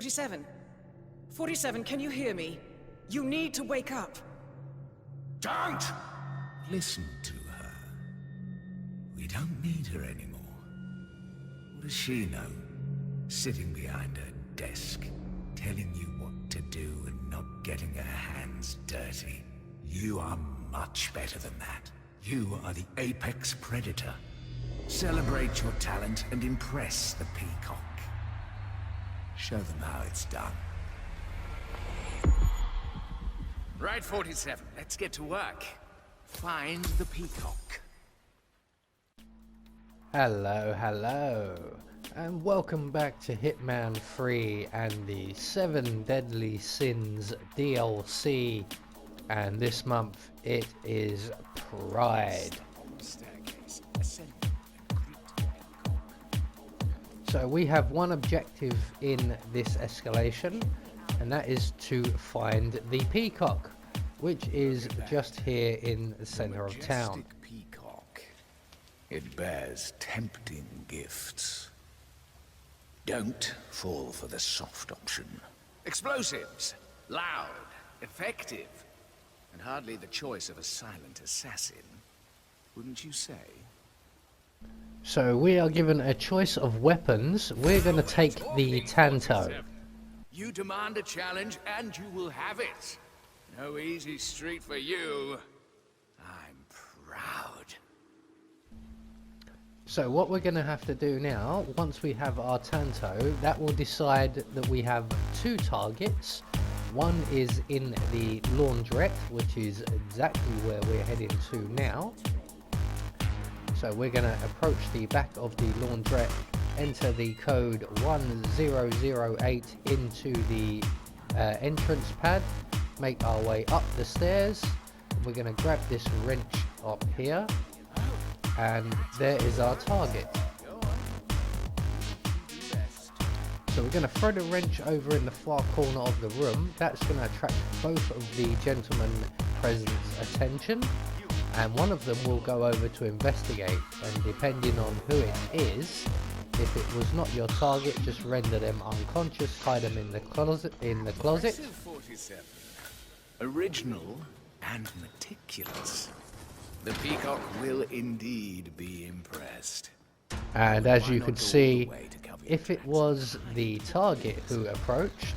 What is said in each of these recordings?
47. 47, can you hear me? You need to wake up. Don't! Listen to her. We don't need her anymore. What does she know? Sitting behind her desk, telling you what to do and not getting her hands dirty. You are much better than that. You are the apex predator. Celebrate your talent and impress the peacock. Show them how it's done. Right, 47. Let's get to work. Find the peacock. Hello, and welcome back to Hitman 3 and the 7 Deadly Sins DLC, and this month it is Pride. So we have one objective in this escalation, and that is to find the peacock, which is just here in the center of town. Peacock. It bears tempting gifts. Don't fall for the soft option. Explosives, loud, effective, and hardly the choice of a silent assassin, wouldn't you say? So we are given a choice of weapons. We're going to take the Tanto. You demand a challenge and you will have it. No easy street for you. I'm proud. So what we're going to have to do now, once we have our Tanto, that will decide that we have two targets. One is in the laundrette, which is exactly where we're heading to now. So we're going to approach the back of the laundrette, enter the code 1008 into the entrance pad, make our way up the stairs. We're going to grab this wrench up here, and there is our target. So we're going to throw the wrench over in the far corner of the room. That's going to attract both of the gentlemen present's attention, and one of them will go over to investigate, and depending on who it is, if it was not your target, just render them unconscious, hide them in the closet. Impressive 47. Original and meticulous. The peacock will indeed be impressed. And as you can see, if it was the target who approached,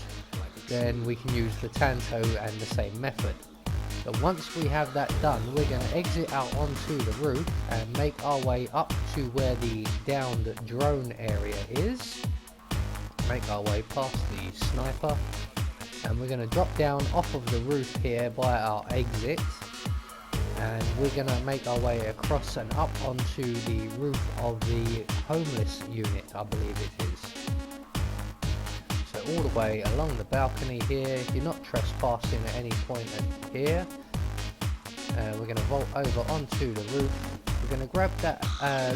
then we can use the Tanto and the same method. But once we have that done, we're going to exit out onto the roof and make our way up to where the downed drone area is. Make our way past the sniper, and we're going to drop down off of the roof here by our exit, and we're going to make our way across and up onto the roof of the homeless unit, I believe it is. So all the way along the balcony here. You're not trespassing at any point here. We're going to vault over onto the roof. We're going to grab that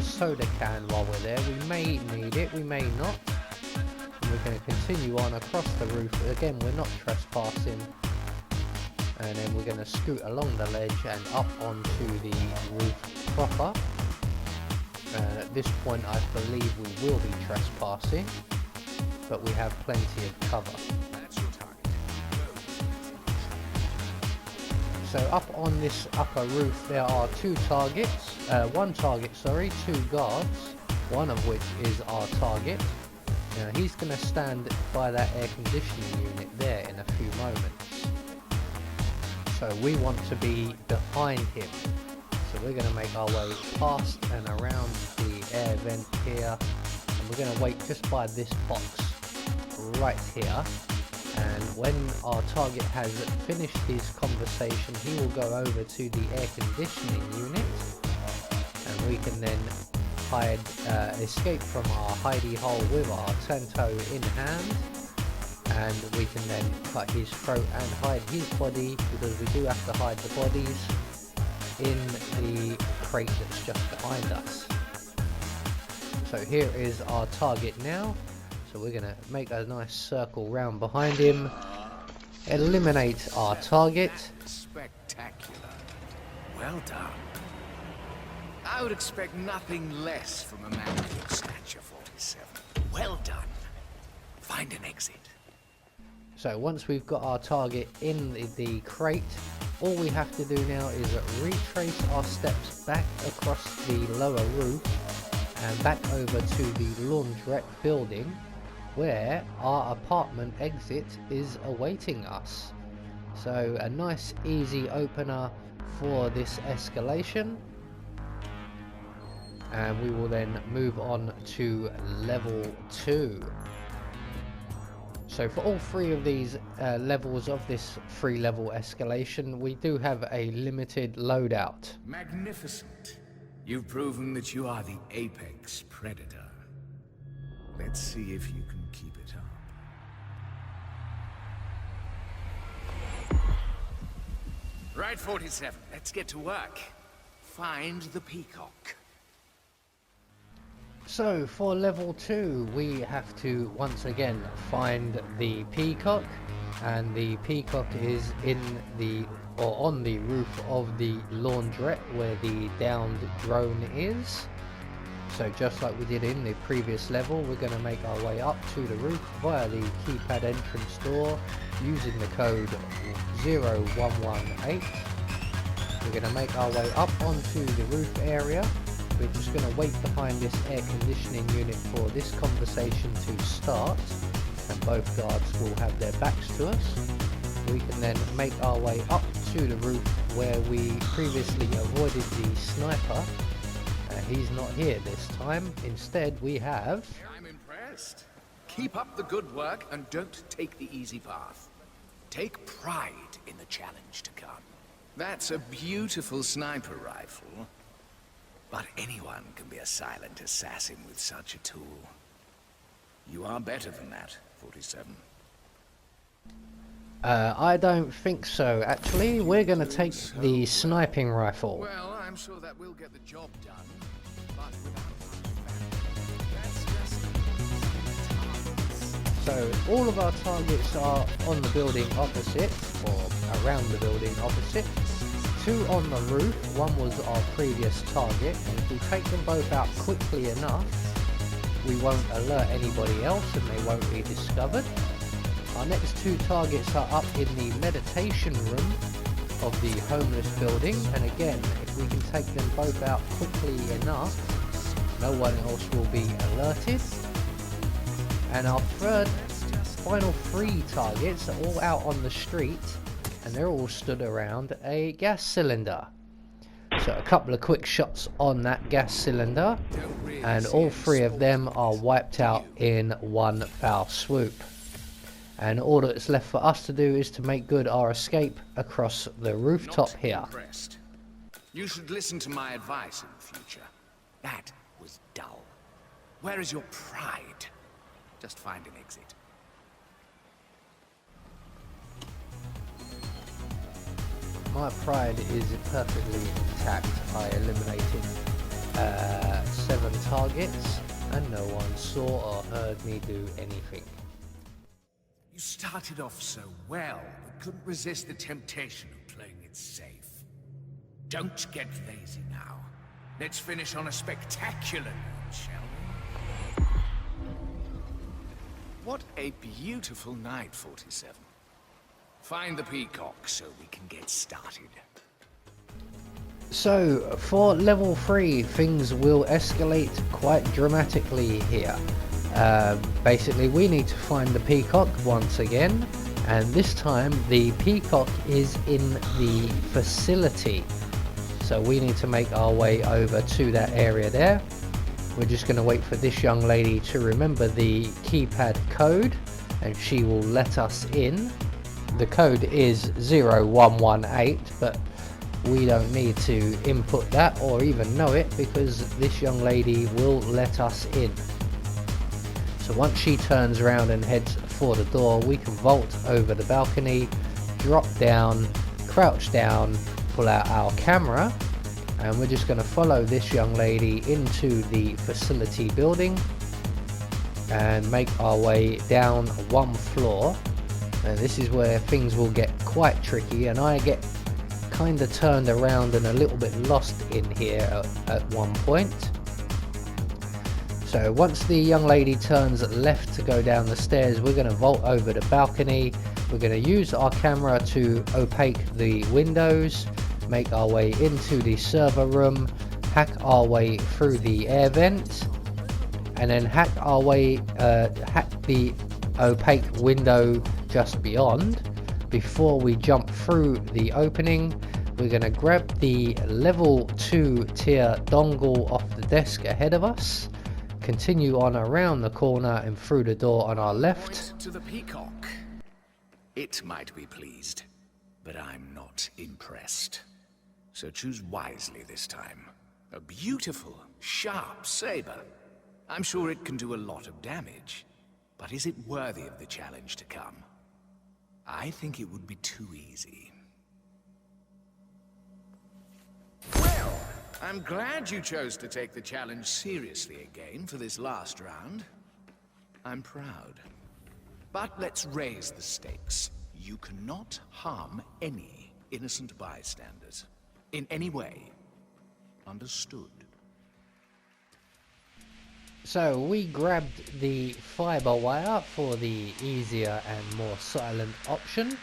soda can while we're there. We may need it, we may not. And we're going to continue on across the roof. Again, we're not trespassing. And then we're going to scoot along the ledge and up onto the roof proper. At this point, I believe we will be trespassing, but we have plenty of cover. So up on this upper roof there are two guards, one of which is our target. Now he's going to stand by that air conditioning unit there in a few moments. So we want to be behind him. So we're going to make our way past and around the air vent here, and we're going to wait just by this box right here. And when our target has finished his conversation, he will go over to the air conditioning unit, and we can then escape from our hidey hole with our Tanto in hand, and we can then cut his throat and hide his body, because we do have to hide the bodies in the crate that's just behind us. So here is our target now. So we're going to make a nice circle round behind him, eliminate our target. Spectacular. Well done. I would expect nothing less from a man of your stature, 47. Well done. Find an exit. So once we've got our target in the crate, all we have to do now is retrace our steps back across the lower roof and back over to the laundrette building, where our apartment exit is awaiting us. So a nice easy opener for this escalation, and we will then move on to level 2. So for all 3 of these levels of this 3-level escalation, we do have a limited loadout. Magnificent. You've proven that you are the apex predator. Let's see if you can keep it up. Right, 47. Let's get to work. Find the peacock. So for level 2, we have to once again find the peacock, and the peacock is on the roof of the laundrette where the downed drone is. So just like we did in the previous level, we're going to make our way up to the roof via the keypad entrance door using the code 0118. We're going to make our way up onto the roof area. We're just going to wait behind this air conditioning unit for this conversation to start, and both guards will have their backs to us. We can then make our way up to the roof where we previously avoided the sniper. He's not here this time. Instead we have... I'm impressed. Keep up the good work and don't take the easy path. Take pride in the challenge to come. That's a beautiful sniper rifle. But anyone can be a silent assassin with such a tool. You are better than that, 47. I don't think so, actually. We're going to take the sniping rifle. Well, I'm sure that will get the job done. But without that's just... So all of our targets are on the building opposite, or around the building opposite. 2 on the roof, 1 was our previous target, and if we take them both out quickly enough, we won't alert anybody else and they won't be discovered. Our next 2 targets are up in the meditation room of the homeless building, and again, if we can take them both out quickly enough, no one else will be alerted. And our final 3 targets are all out on the street, and they're all stood around a gas cylinder. So a couple of quick shots on that gas cylinder, and all 3 of them are wiped out in one foul swoop. And all that's left for us to do is to make good our escape across the rooftop here. You should listen to my advice in the future. That was dull. Where is your pride? Just find an exit. My pride is perfectly intact. I eliminated 7 targets and no one saw or heard me do anything. You started off so well, but couldn't resist the temptation of playing it safe. Don't get lazy now. Let's finish on a spectacular note, shall we? What a beautiful night, 47. Find the peacock so we can get started. So, for level 3, things will escalate quite dramatically here. Basically, we need to find the peacock once again, and this time the peacock is in the facility. So we need to make our way over to that area there. We're just going to wait for this young lady to remember the keypad code, and she will let us in. The code is 0118, but we don't need to input that or even know it because this young lady will let us in. So once she turns around and heads for the door, we can vault over the balcony, drop down, crouch down, pull out our camera, and we're just going to follow this young lady into the facility building and make our way down 1 floor. And this is where things will get quite tricky, and I get kind of turned around and a little bit lost in here at one point. So once the young lady turns left to go down the stairs, we're going to vault over the balcony We're going to use our camera to opaque the windows, make our way into the server room, hack our way through the air vent, and then hack the opaque window just beyond. Before we jump through the opening, we're going to grab the level 2 tier dongle off the desk ahead of us, continue on around the corner and through the door on our left. To the peacock. It might be pleased, but I'm not impressed. So choose wisely this time. A beautiful, sharp saber. I'm sure it can do a lot of damage, but is it worthy of the challenge to come? I think it would be too easy. Well, I'm glad you chose to take the challenge seriously again for this last round. I'm proud. But let's raise the stakes. You cannot harm any innocent bystanders. In any way. Understood? So we grabbed the fiber wire for the easier and more silent option,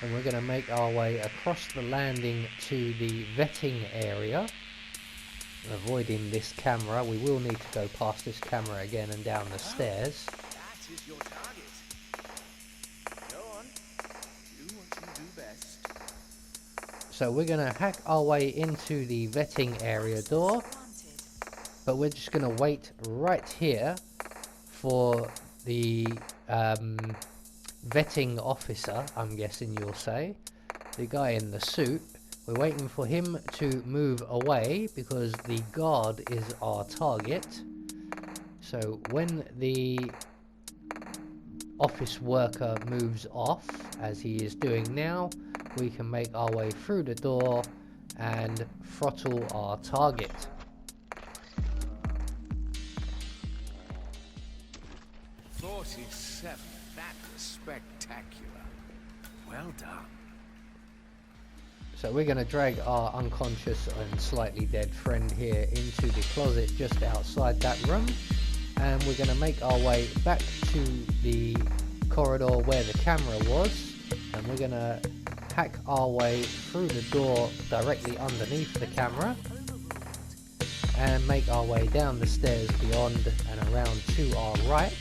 and we're going to make our way across the landing to the vetting area, avoiding this camera. We will need to go past this camera again and down the stairs. That is your target. Go on. Do what you do best. So we're going to hack our way into the vetting area door, but we're just going to wait right here for the vetting officer, I'm guessing you'll say, the guy in the suit. We're waiting for him to move away because the guard is our target. So when the office worker moves off, as he is doing now, we can make our way through the door and throttle our target. That was spectacular. Well done. So we're going to drag our unconscious and slightly dead friend here into the closet just outside that room, and we're going to make our way back to the corridor where the camera was, and we're going to hack our way through the door directly underneath the camera and make our way down the stairs beyond and around to our right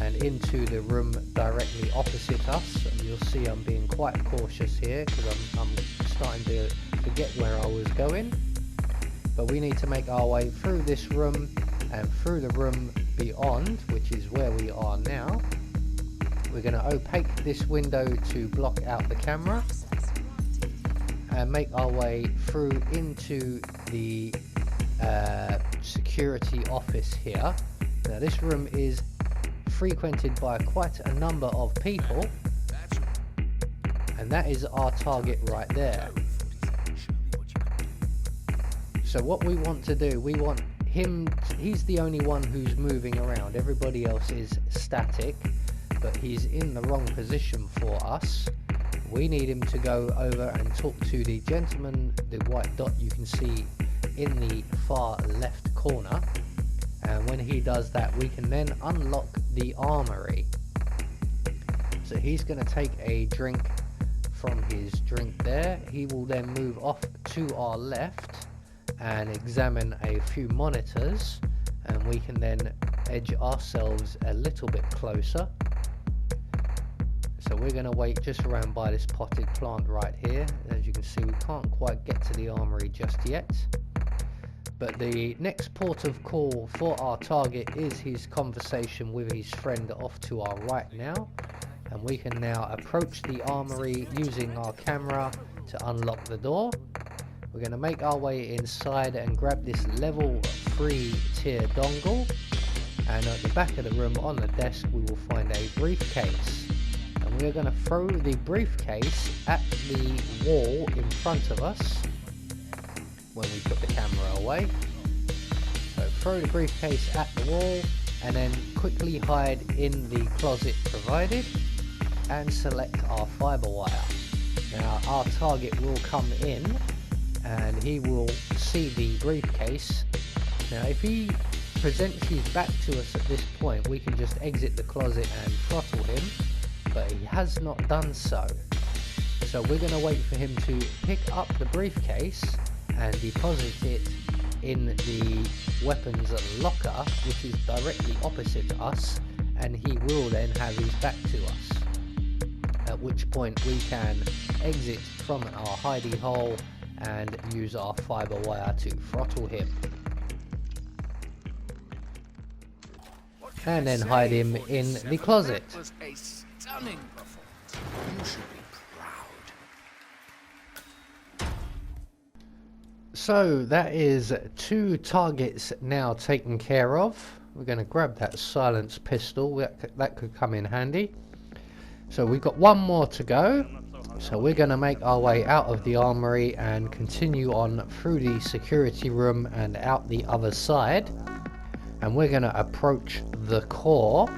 and into the room directly opposite us. And you'll see I'm being quite cautious here because I'm starting to forget where I was going, but we need to make our way through this room and through the room beyond, which is where we are now. We're going to opaque this window to block out the camera and make our way through into the security office here. Now this room is frequented by quite a number of people, and that is our target right there. So what we want to do, we want him, he's the only one who's moving around, everybody else is static, but he's in the wrong position for us. We need him to go over and talk to the gentleman, the white dot you can see in the far left corner, and when he does that we can then unlock the armory. So he's going to take a drink from his drink there. He will then move off to our left and examine a few monitors, and we can then edge ourselves a little bit closer. So we're going to wait just around by this potted plant right here. As you can see, we can't quite get to the armory just yet, but the next port of call for our target is his conversation with his friend off to our right now, and we can now approach the armory using our camera to unlock the door. We're going to make our way inside and grab this level 3 tier dongle, and at the back of the room on the desk we will find a briefcase, and we're going to throw the briefcase at the wall in front of us when we put the camera away. So throw the briefcase at the wall and then quickly hide in the closet provided and select our fiber wire. Now our target will come in and he will see the briefcase. Now if he presents his back to us at this point, we can just exit the closet and throttle him, but he has not done so. So we're going to wait for him to pick up the briefcase and deposit it in the weapons locker, which is directly opposite us, and he will then have his back to us. At which point we can exit from our hidey hole and use our fiber wire to throttle him. And then hide him in the closet. That was a stunning performance. You should be proud. So that is 2 targets now taken care of. We're going to grab that silenced pistol, that could come in handy. So we've got 1 more to go. So we're going to make our way out of the armory and continue on through the security room and out the other side. And we're going to approach the core,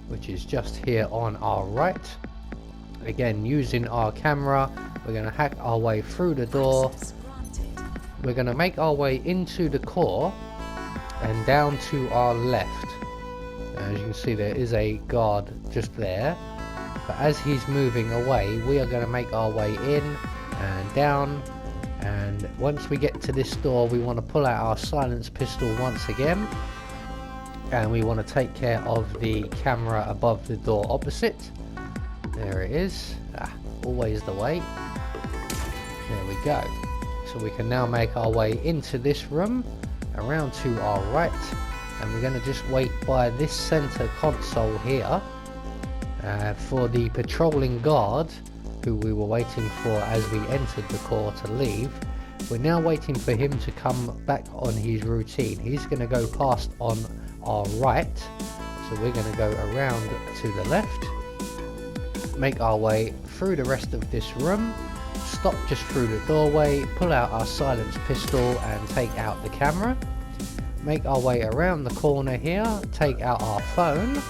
which is just here on our right. Again, using our camera, we're going to hack our way through the door. We're going to make our way into the core and down to our left. As you can see, there is a guard just there. But as he's moving away, we are going to make our way in and down. And once we get to this door, we want to pull out our silenced pistol once again. And we want to take care of the camera above the door opposite. There it is. Always the way. There we go. So we can now make our way into this room, around to our right. And we're going to just wait by this center console here for the patrolling guard, who we were waiting for as we entered the core to leave. We're now waiting for him to come back on his routine. He's going to go past on our right, so we're going to go around to the left, make our way through the rest of this room, stop just through the doorway, pull out our silenced pistol and take out the camera, make our way around the corner here, take out our phone.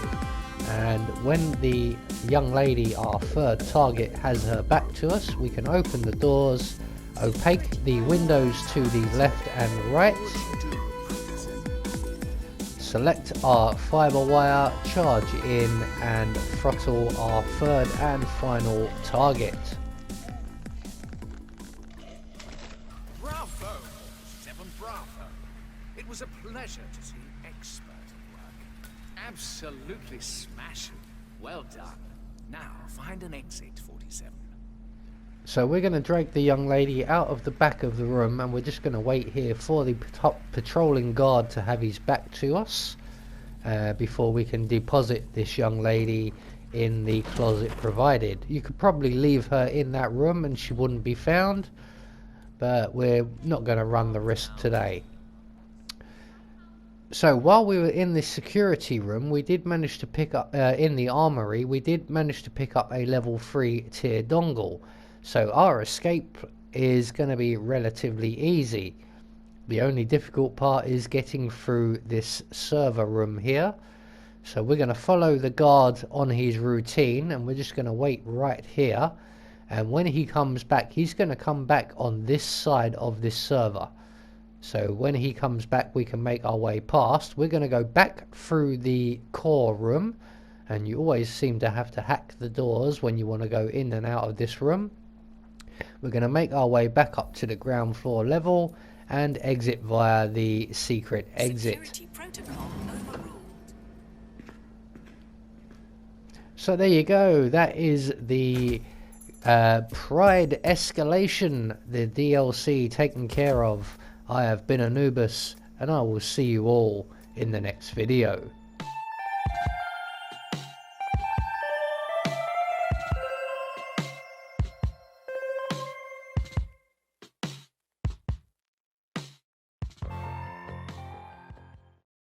And when the young lady, our 3rd target, has her back to us, we can open the doors, opaque the windows to the left and right, select our fiber wire, charge in and throttle our 3rd and final target. Bravo! 7 Bravo. It was a pleasure to see an expert at work. Absolutely smashing. Well done. Now, find an exit, 47. So we're going to drag the young lady out of the back of the room, and we're just going to wait here for the patrolling guard to have his back to us before we can deposit this young lady in the closet provided. You could probably leave her in that room and she wouldn't be found, but we're not going to run the risk today. So while we were in the security room, we did manage to pick up, in the armory, we did manage to pick up a level 3 tier dongle. So our escape is going to be relatively easy. The only difficult part is getting through this server room here. So we're going to follow the guard on his routine, and we're just going to wait right here. And when he comes back, he's going to come back on this side of this server. So when he comes back, we can make our way past. We're going to go back through the core room, and you always seem to have to hack the doors when you want to go in and out of this room. We're going to make our way back up to the ground floor level and exit via the secret exit. Security protocol overruled. So there you go. That is the Pride Escalation, the DLC taken care of. I have been Anubis, and I will see you all in the next video.